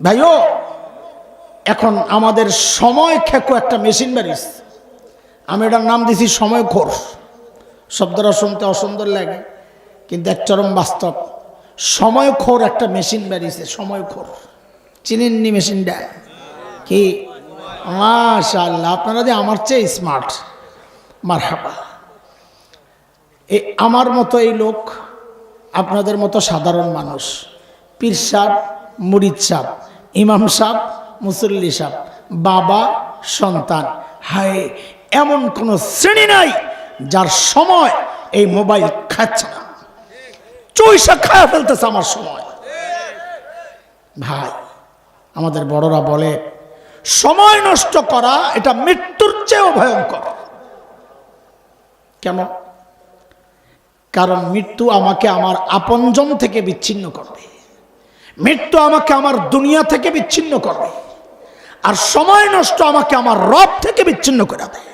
ভাইও এখন আমাদের সময় খেকো একটা মেশিন বেরিয়েছে, আমি এটার নাম দিছি সময় খোর। শব্দটা শুনতে অসুন্দর লাগে কিন্তু এক চরম বাস্তব। সময় খোর একটা মেশিন বেরিয়েছে, সময় খোর। চিনেননি মেশিনটা কি? মাশাআল্লাহ, আপনারা যে আমার চেয়ে স্মার্ট, মারহাবা। এই আমার মতো এই লোক, আপনাদের মতো সাধারণ মানুষ, পীর সাহেব, মুরিদ সাহেব, ইমাম সাহেব, মুসল্লি সাহেব, বাবা, সন্তান, হায় এমন কোন শ্রেণী নাই যার সময় এই মোবাইল খাচ্ছে না, চৈষা খায়া ফেলতেছে আমার সময়। ভাই, আমাদের বড়রা বলে সময় নষ্ট করা এটা মৃত্যুর চেয়েও ভয়ঙ্কর। কেন? কারণ মৃত্যু আমাকে আমার আপনজন থেকে বিচ্ছিন্ন করবে, মৃত্যু আমাকে আমার দুনিয়া থেকে বিচ্ছিন্ন করবে, আর সময় নষ্ট আমাকে আমার রব থেকে বিচ্ছিন্ন করে দেয়।